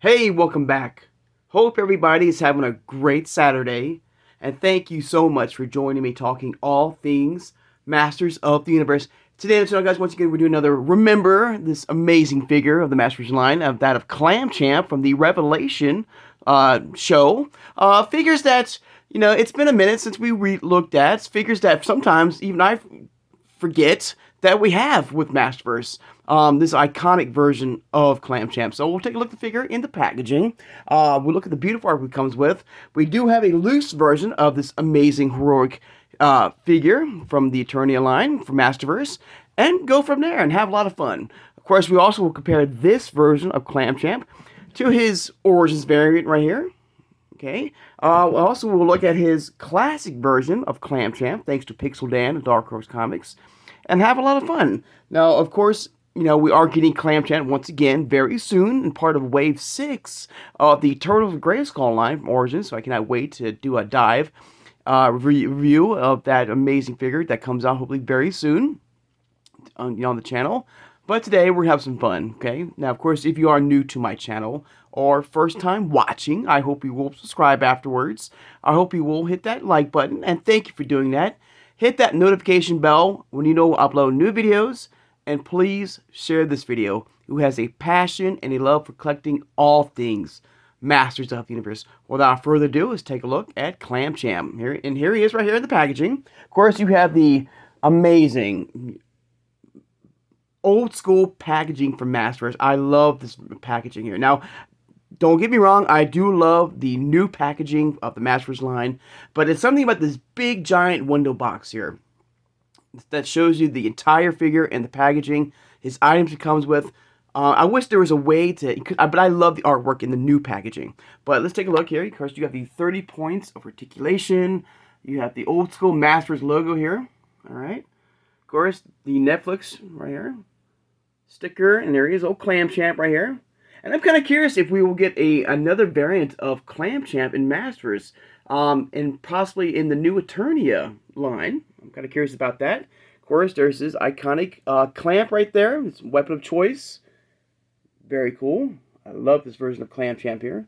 Hey, welcome back. Hope everybody is having a great Saturday, and thank you so much for joining me talking all things Masters of the Universe. Today on the channel, guys, once again, we're doing another Remember this amazing figure of the Masters line, of that of Clam Champ from the Revelation show. Figures that, it's been a minute since we looked at. Figures that sometimes even I forget that we have with MasterVerse. This iconic version of Clam Champ. So we'll take a look at the figure in the packaging. We'll look at the beautiful art it comes with. We do have a loose version of this amazing heroic figure from the Eternia line from MasterVerse, and go from there and have a lot of fun. Of course, we also will compare this version of Clam Champ to his Origins variant right here. Okay. Also, we'll look at his classic version of Clam Champ, thanks to Pixel Dan and Dark Horse Comics, and have a lot of fun. Now, of course, we are getting Clam Champ once again very soon, and part of Wave 6 of the Turtles of Grayskull line from Origins, so I cannot wait to do a dive review of that amazing figure that comes out hopefully very soon on the channel. But today we're going to have some fun, okay? Now, of course, if you are new to my channel or first time watching, I hope you will subscribe afterwards. I hope you will hit that like button, and thank you for doing that. Hit that notification bell when you know I upload new videos, and please share this video who has a passion and a love for collecting all things Masters of the Universe. Without further ado, let's take a look at Clam Champ. Here he is right here in the packaging. Of course, you have the amazing old school packaging from MasterVerse. I love this packaging here. Now, don't get me wrong, I do love the new packaging of the MasterVerse line, but it's something about this big giant window box here that shows you the entire figure and the packaging, his items he comes with. I wish there was a way to, but I love the artwork in the new packaging. But let's take a look here. Of course, you have the 30 points of articulation. You have the old school MasterVerse logo here. All right. Of course, the Netflix right here. Sticker, and there he is, old Clam Champ right here. And I'm kind of curious if we will get another variant of Clam Champ in Masters, and possibly in the new Eternia line. I'm kind of curious about that. Of course, there's his iconic clamp right there. It's weapon of choice. Very cool. I love this version of Clam Champ here.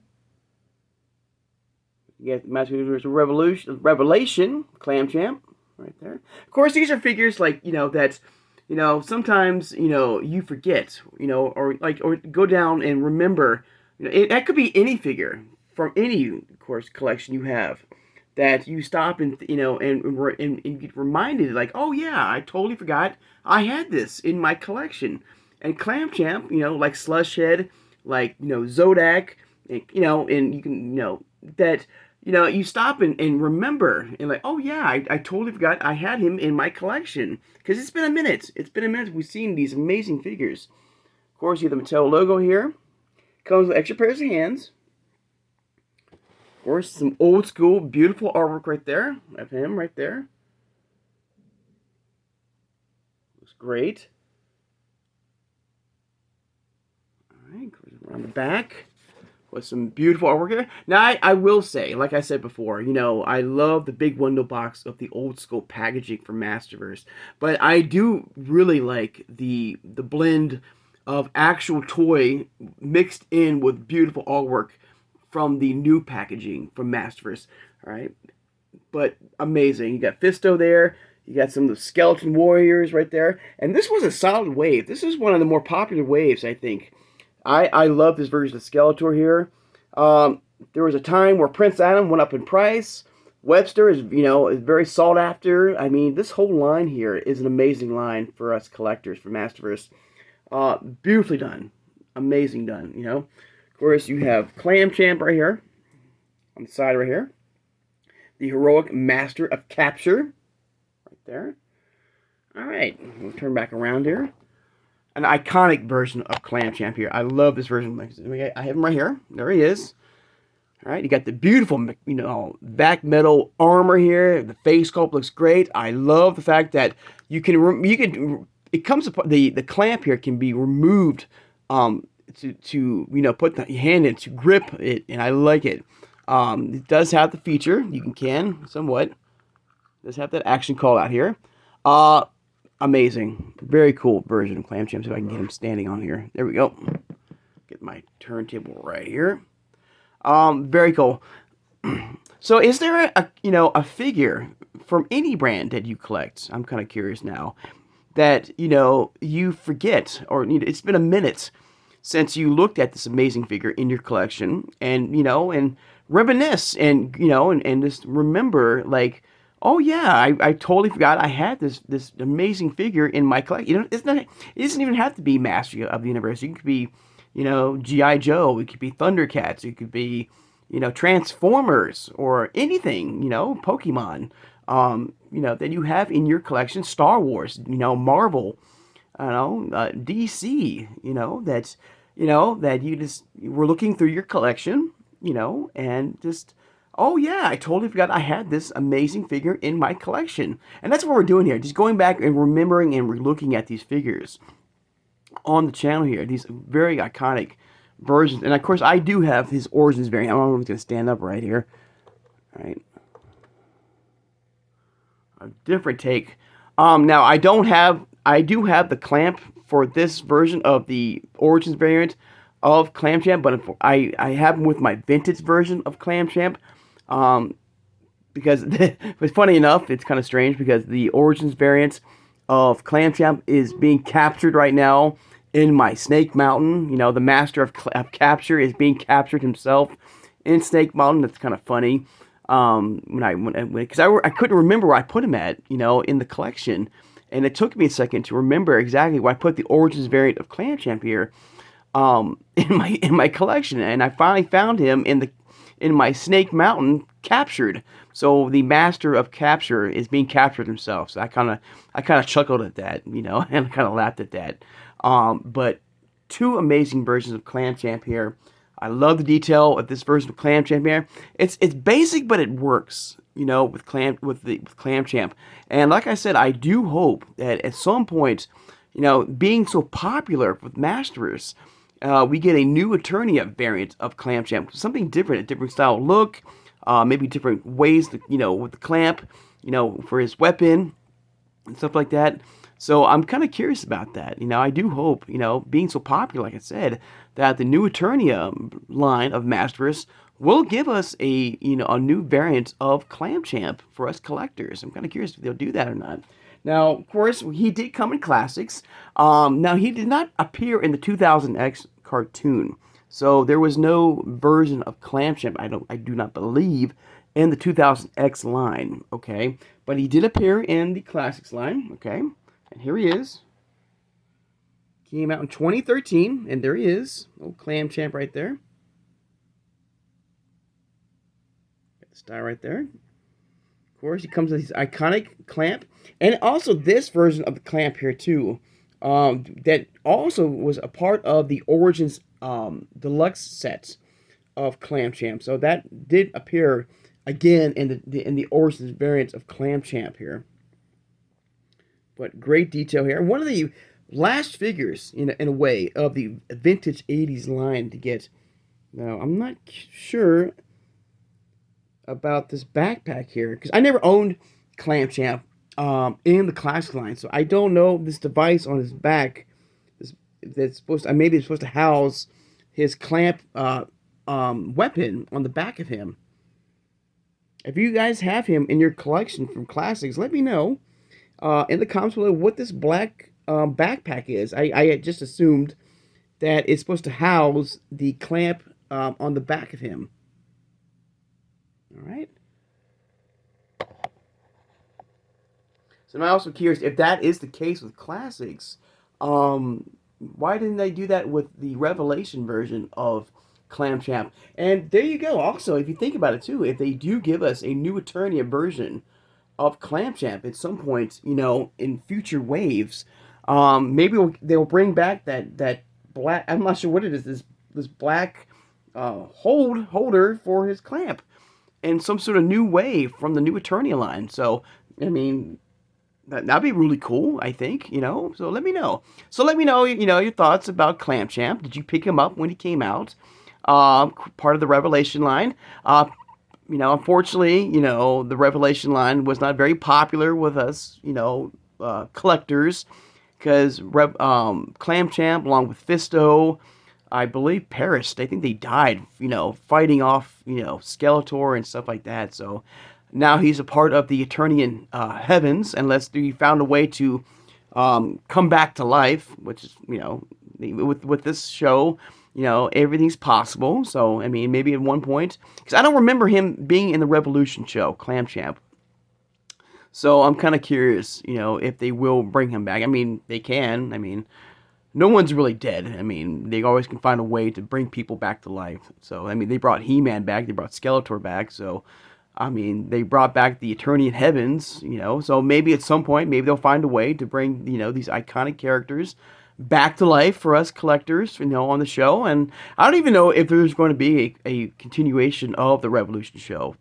You got Masters Revelation Clam Champ right there. Of course, these are figures like, that sometimes, you forget, or go down and remember, that could be any figure from any, of course, collection you have that you stop and, and get reminded, like, oh yeah, I totally forgot I had this in my collection. And Clam Champ, like Slushhead, like, Zodak, and, and you can, that, you stop and remember, and like, oh yeah, I totally forgot I had him in my collection. Because it's been a minute. It's been a minute we've seen these amazing figures. Of course, you have the Mattel logo here. Comes with extra pairs of hands. Of course, some old school, beautiful artwork right there. Of him right there. Looks great. Alright, around the back. With some beautiful artwork here. Now, I will say, like I said before, I love the big window box of the old school packaging for MasterVerse. But I do really like the blend of actual toy mixed in with beautiful artwork from the new packaging from MasterVerse. Alright? But amazing. You got Fisto there. You got some of the Skeleton Warriors right there. And this was a solid wave. This is one of the more popular waves, I think. I love this version of Skeletor here. There was a time where Prince Adam went up in price. Webster is, is very sought after. I mean, this whole line here is an amazing line for us collectors for MasterVerse. Beautifully done. Amazing done, Of course, you have Clam Champ right here. On the side right here. The heroic Master of Capture. Right there. Alright, we'll turn back around here. An iconic version of Clam Champ here. I love this version. I have him right here. There he is. All right, you got the beautiful, back metal armor here. The face sculpt looks great. I love the fact that it comes apart. The clamp here can be removed to put the hand in to grip it, and I like it. It does have the feature. You can somewhat. It does have that action call out here. Amazing. Very cool version of Clam Champ. So if I can get him standing on here. There we go. Get my my turntable right here. Very cool. So is there a figure from any brand that you collect? I'm kind of curious now that you forget, or it's been a minute since you looked at this amazing figure in your collection, and and reminisce, and and just remember, like, oh yeah, I totally forgot I had this amazing figure in my collection. It doesn't even have to be Master of the Universe. It could be G.I. Joe. It could be Thundercats. It could be Transformers, or anything, Pokemon, that you have in your collection, Star Wars, Marvel, DC, that you just were looking through your collection, and just, oh yeah, I totally forgot I had this amazing figure in my collection. And that's what we're doing here, just going back and remembering and relooking at these figures on the channel here, these very iconic versions. And of course, I do have his Origins variant. I'm going to stand up right here. All right. A different take. Now I do have the clamp for this version of the Origins variant of Clam Champ, but I have him with my vintage version of Clam Champ. Because it's funny enough, it's kind of strange because the Origins variant of Clam Champ is being captured right now in my Snake Mountain. The master of capture is being captured himself in Snake Mountain. That's kind of funny. Because I couldn't remember where I put him at, in the collection, and it took me a second to remember exactly where I put the Origins variant of Clam Champ here, in my collection, and I finally found him in my Snake Mountain captured. So the master of capture is being captured himself. So I kind of chuckled at that, and I kind of laughed at that. But two amazing versions of Clam Champ here. I love the detail of this version of Clam Champ here. It's basic, but it works, with Clam Champ. And like I said, I do hope that at some point, being so popular with MasterVerse, we get a new Eternia variant of Clam Champ, something different, a different style look, maybe different ways, with the clamp, for his weapon and stuff like that. So I'm kind of curious about that. I do hope, being so popular, like I said, that the new Eternia line of MasterVerse will give us a new variant of Clam Champ for us collectors. I'm kind of curious if they'll do that or not. Now, of course, he did come in classics. Now, he did not appear in the 2000X cartoon, so there was no version of Clam Champ, I do not believe, in the 2000X line. Okay, but he did appear in the classics line. Okay, and here he is. Came out in 2013, and there he is. Oh, Clam Champ right there. Got the style right there. Of course, he comes with his iconic clamp, and also this version of the clamp here too. That also was a part of the Origins deluxe sets of Clam Champ. So that did appear again in the Origins variants of Clam Champ here. But great detail here. One of the last figures, in a way, of the vintage 80s line to get. Now, I'm not sure about this backpack here, because I never owned Clam Champ in the classic line, so I don't know this device on his back that's supposed to, maybe it's supposed to house his clamp weapon on the back of him. If you guys have him in your collection from classics, let me know in the comments below what this black backpack is. I had just assumed that it's supposed to house the clamp on the back of him. All right. So I'm also curious if that is the case with classics. Why didn't they do that with the Revelation version of Clam Champ? And there you go. Also, if you think about it too, if they do give us a new Eternia version of Clam Champ at some point, in future waves, maybe they'll bring back that black. I'm not sure what it is. This black holder for his clamp, in some sort of new way from the new Eternia line. So, I mean, that'd be really cool, I think, So let me know. Your thoughts about Clam Champ. Did you pick him up when he came out? Part of the Revelation line. Unfortunately, the Revelation line was not very popular with us, collectors, because Clam Champ, along with Fisto, I believe perished. I think they died, fighting off, Skeletor and stuff like that. So now he's a part of the Eternian heavens, unless he found a way to come back to life, which is, with this show, everything's possible. So, I mean, maybe at one point, because I don't remember him being in the Revolution show, Clam Champ. So I'm kind of curious, if they will bring him back. I mean, they can. I mean, no one's really dead. I mean, they always can find a way to bring people back to life. So, I mean, they brought He-Man back. They brought Skeletor back. So, I mean, they brought back the Eternian Heavens, So maybe at some point, maybe they'll find a way to bring, these iconic characters back to life for us collectors, on the show. And I don't even know if there's going to be a continuation of the Revolution show,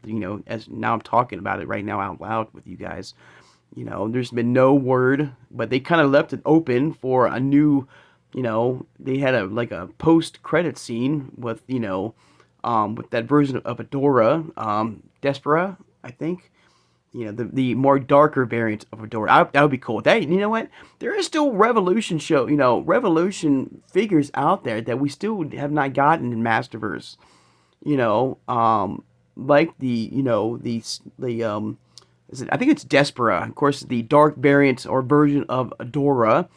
as now I'm talking about it right now out loud with you guys. There's been no word, but they kind of left it open for a new, they had a post-credit scene with, with that version of Adora, Despera, I think. The more darker variant of Adora. That would be cool. That, you know what? There is still Revolution show, Revolution figures out there that we still have not gotten in MasterVerse. Like I think it's Despera. Of course, the dark variant or version of Adora,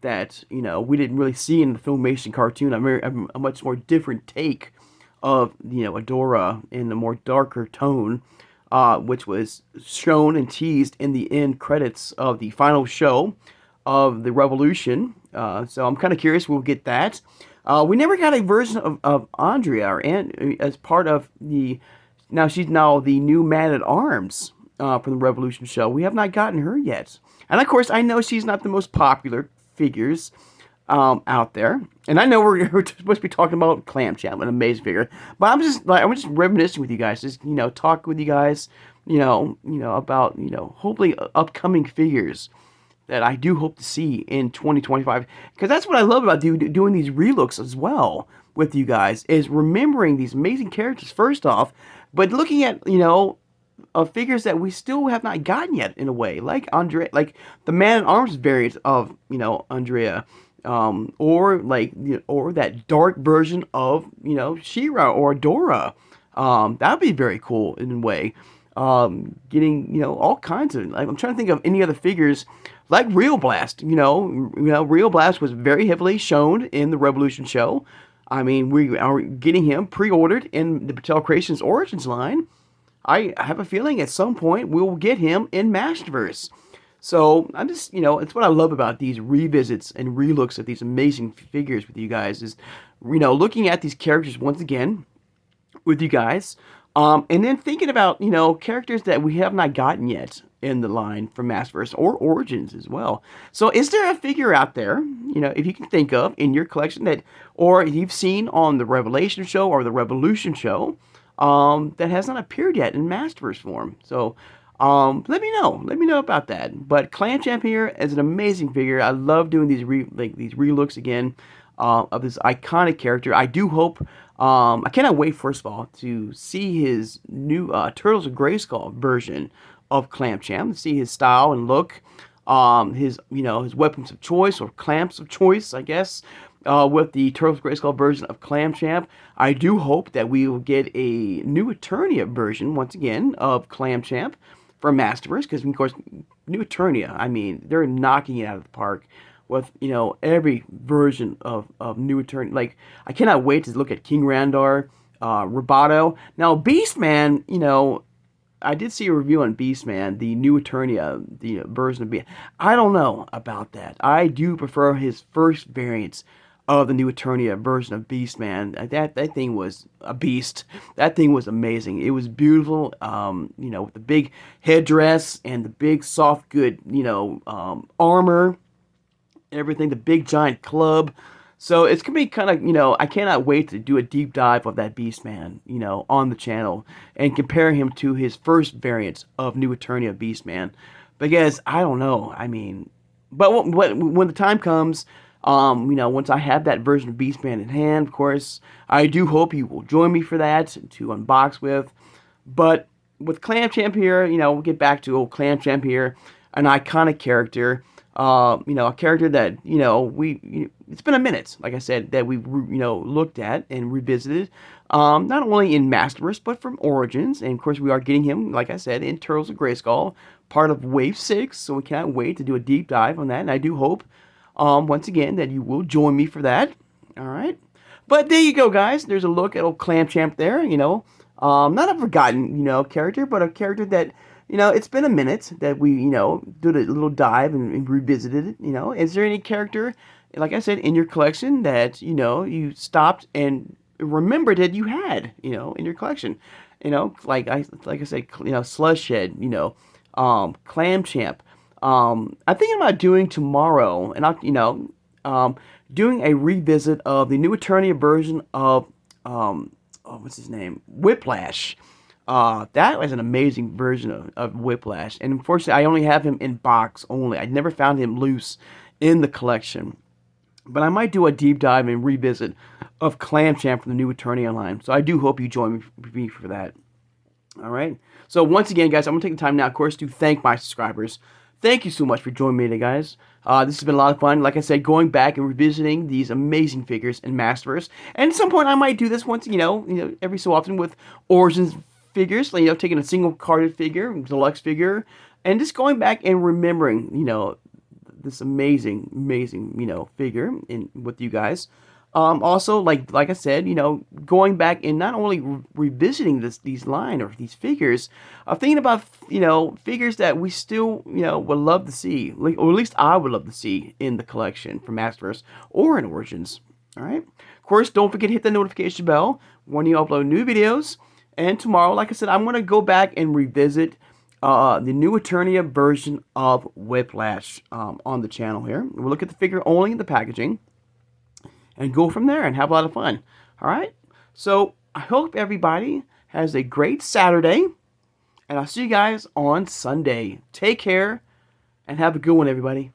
that, we didn't really see in the Filmation cartoon. A much more different take of, Adora in a more darker tone, which was shown and teased in the end credits of the final show of the Revolution. So I'm kind of curious we'll get that. We never got a version of Andrea as part of the... Now, she's now the new Man-at-Arms from the Revolution show. We have not gotten her yet. And, of course, I know she's not the most popular figures out there. And I know we're supposed to be talking about Clam Champ, an amazing figure. But I'm just reminiscing with you guys. Just, talk with you guys, about, hopefully upcoming figures that I do hope to see in 2025. Because that's what I love about doing these relooks as well with you guys, is remembering these amazing characters first off, but looking at, figures that we still have not gotten yet in a way, like Andrea, like the Man-at-Arms variant of, Andrea, or or that dark version of, She-Ra or Dora. That would be very cool in a way. Getting, all kinds of, I'm trying to think of any other figures like Real Blast. Real Blast was very heavily shown in the Revolution show. I mean, we are getting him pre-ordered in the Mattel Creations Origins line. I have a feeling at some point we'll get him in MasterVerse. So I'm just, it's what I love about these revisits and relooks at these amazing figures with you guys is, looking at these characters once again with you guys, and then thinking about, characters that we have not gotten yet in the line from MasterVerse or Origins as well. So is there a figure out there, if you can think of in your collection that, or you've seen on the Revelation show or the Revolution show, that has not appeared yet in MasterVerse form? So, let me know about that. But Clam Champ here is an amazing figure. I love doing these relooks again, of this iconic character. I do hope, I cannot wait, first of all, to see his new, Turtles of Grayskull version of Clam Champ, to see his style and look, his weapons of choice, or clamps of choice, I guess, with the Turtles of Grayskull version of Clam Champ. I do hope that we will get a new Eternia version, once again, of Clam Champ from MasterVerse, because, of course, new Eternia, I mean, they're knocking it out of the park with, every version of new Eternia. Like, I cannot wait to look at King Randar, Roboto. Now, Beastman, I did see a review on Beastman, the new Eternia, the version of Beast. I don't know about that. I do prefer his first variants of the new Eternia version of Beastman. That thing was a beast. That thing was amazing. It was beautiful, with the big headdress and the big soft good, armor, everything, the big giant club. So it's going to be kind of, I cannot wait to do a deep dive of that Beastman, on the channel and compare him to his first variant of New Eternia Beastman. Because, I don't know, I mean, but when the time comes, once I have that version of Beastman in hand, of course, I do hope you will join me for that to unbox with. But with Clam Champ here, we'll get back to old Clam Champ here, an iconic character. A character that, it's been a minute, like I said, that we've looked at and revisited, not only in MasterVerse but from Origins, and of course we are getting him, like I said, in Turtles of Grayskull, part of Wave 6. So we cannot wait to do a deep dive on that, and I do hope, once again, that you will join me for that. All right, but there you go, guys. There's a look at old Clam Champ there. Not a forgotten character, but a character that it's been a minute that we, did a little dive and revisited it. Is there any character, like I said, in your collection that, you stopped and remembered that you had, in your collection? Like I said, Slush Shed, Clam Champ. I think about doing tomorrow, and doing a revisit of the new Eternia version of, what's his name? Whiplash. That was an amazing version of Whiplash. And unfortunately, I only have him in box only. I never found him loose in the collection. But I might do a deep dive and revisit of Clam Champ from the new Eternia line. So I do hope you join me for that. All right. So once again, guys, I'm going to take the time now, of course, to thank my subscribers. Thank you so much for joining me today, guys. This has been a lot of fun. Like I said, going back and revisiting these amazing figures in MasterVerse. And at some point, I might do this once, every so often with Origins figures. Taking a single carded figure, deluxe figure, and just going back and remembering, this amazing figure with you guys. Also, like I said, going back and not only revisiting these line or these figures, thinking about figures that we still would love to see, or at least I would love to see in the collection from MasterVerse or in Origins. All right. Of course, don't forget to hit the notification bell when you upload new videos. And tomorrow, like I said, I'm going to go back and revisit the new Eternia version of Whiplash on the channel here. We'll look at the figure only in the packaging and go from there and have a lot of fun. All right? So I hope everybody has a great Saturday, and I'll see you guys on Sunday. Take care and have a good one, everybody.